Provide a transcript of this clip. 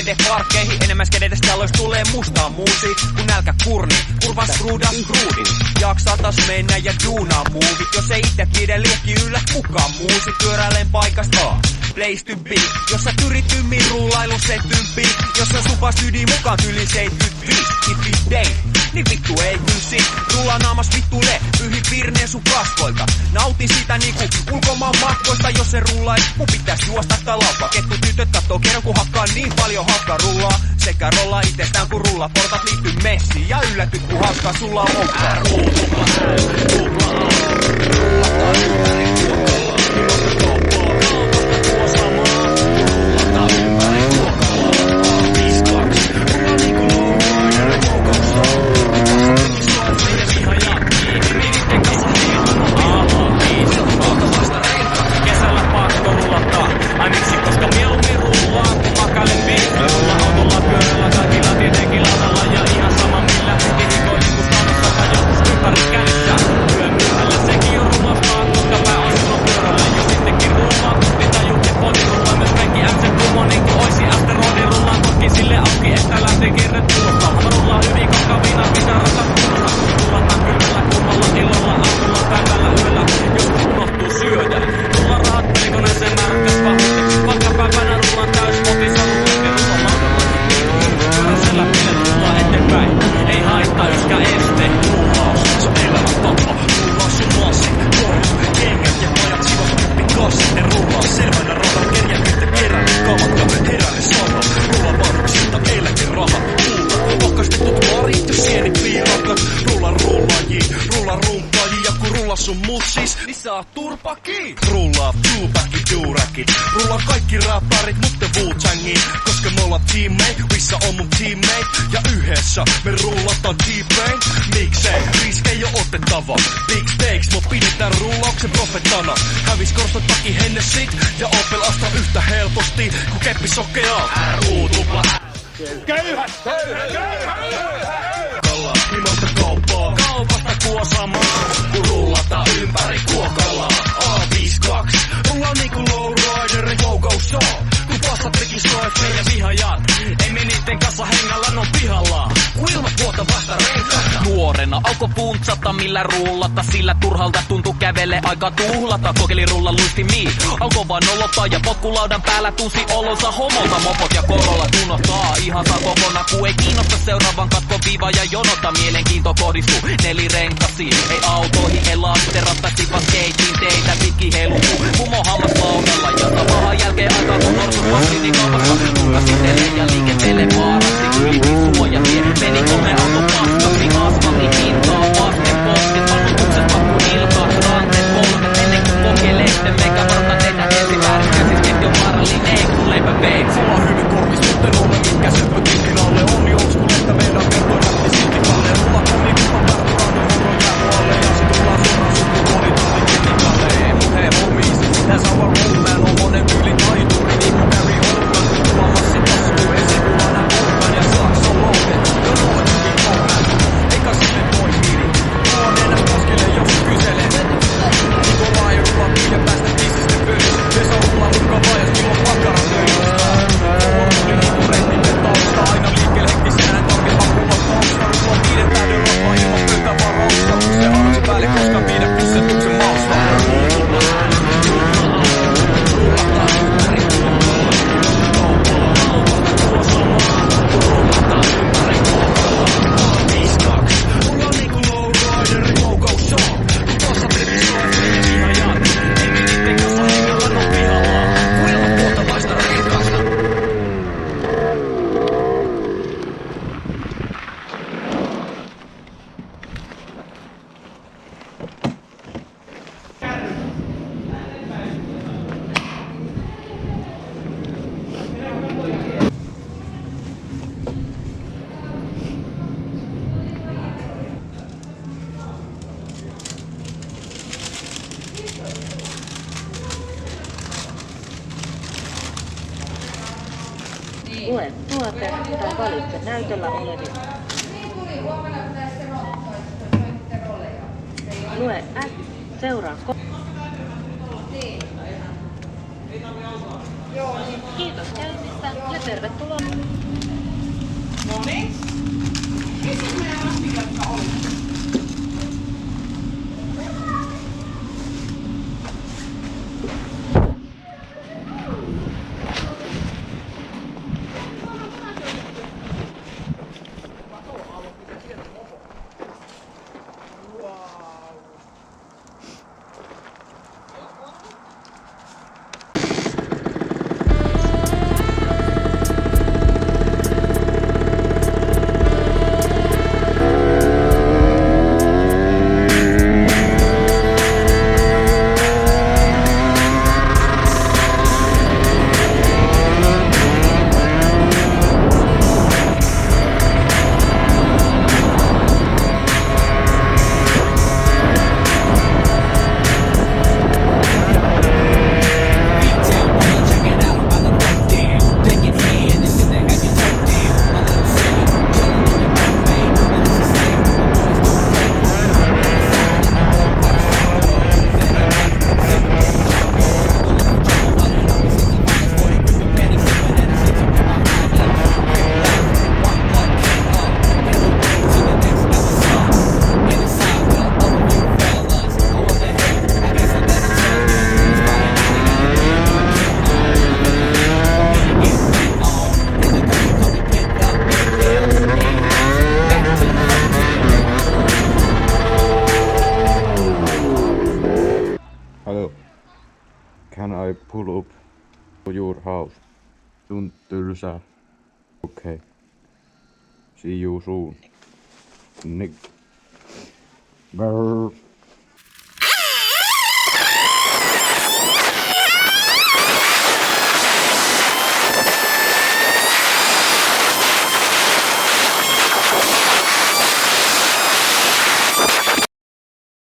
skede parkkeihin. Enemmän skedeistä jaloista tulee mustaa muusi, kun nälkä kurni, kurvan skruudas skruudin. Jaksaa taas mennä ja duunaa muuvit, jos ei itse pidä liekki yllä kukaan muusi. Pyöräilen paikasta A, place to be, jossa tyritymmin rullailu se tympi. Jossa supas ydin mukaan tyli 75, if it niin vittu ei kyllä sit. Rulla naamas vittuile, pyhi virneen sun kasvoilta. Nautin sitä niinku ulkomaan matkoista. Jos se rullais, mun pitäis juosta tää laukka. Kettu tytöt kattoo kerran kun hakkaa niin paljon hakkaa rullaa. Sekä rollaa itestään kun rulla portat liittyy messiin. Ja yllätyt kun hauskaa sulla on loukkaa. Rullaa two-packi duuräki. Rullaa kaikki räppärit, mutta Wu-Tangiin. Koska me ollaan teammate, missä on mun teammate. Ja yhdessä me rullataan T-Pain. Miksei, riskei jo otettava. Big stakes, mut pidetään rullauksen profetana. Hävis korstot takki Hennessit ja Opel Astra yhtä helposti kun keppi sokeaa. R-U-tupla köyhät, köyhät, köyhät. Kallaa himosta kauppaa, kaupasta Kuosamaan. Kun rullataan ympäri Kuokalaa. A52, rullaa niinku lowrider, go show. Kun passat rekisoi meidän vihajat. Ei me niitten kanssa hengällä, no pihalla. Kun ilmat vuota vasta renkata. Nuorena alkoi puntsata millä rullata. Sillä turhalta tuntuu kävele aika tuhlata. Kokeili rulla luistimiin, alkoi vaan nolottaa. Ja potkulaudan päällä tunsi olonsa homolta. Mopot ja korolla unohtaa ihan saa kokona. Kun ei kiinnosta seuraavan katkon viiva ja jonota. Mielenkiinto kohdistuu nelirenkkasiin. Ei autoihin, ei lasten rattasti vaan skeitin teitä pitkin heiluu. Mumo hammas laudalla ja samahan jälkeen aikaa kun norsut vastiini kaupassa. Kuka sittelee ja liikentelee vaarasti. Ylitin suojatie, meni 3 auto paskasti. Asfaltin hintaa vasten posket. Vanutukset pakku ilkaat, ranteet 3. Ennen kuin kokeilette meikä varta tehdä ensin väärinkäsis. Ketti on vaarallinen kun leipä veitsi. Sulla on hyvin korvis, mutten ole mitkä syppö kinkin alle. On niin old school, että meidän kertoo jätti silti kalle. Rulla kummi kuva karturainen hurro jäänu alle. Ja sit tullaan suoraan sukupuoli tunti kinkin kalle. Ei mut hei homies, that's our roadman. On monen tyylin taituri niinku Gary Oldman. Tulla massi taskuun, ei sivulana Oldman. Ja Saks on loaded, jo noin hyvin Oldman. Eikä sinne voi hiiri, tuon enää koskele jos kysele. Nikolai rullaa ja päästä biisistä pöydys. Vesa rullaa lukka vajas, milloin pakkaran töistä. Oli niinku rehtille tausta, aina liikkeelle hektisenä. Tarvi hakkuva tausta, rullaa 5 täyden rapaa ilman pöytää varausta. Se arvosi päälle, koska viidä kussetuksen mausta. Lue tuote tai valitse näytöllä olevia. Lue S, seuraa Kiitos käynnistä ja tervetuloa. No niin. Missä meidän vastikaikka oli? Hello. Can I pull up to your house? Sun tylsää. Okay. See you soon. Nick. Brr.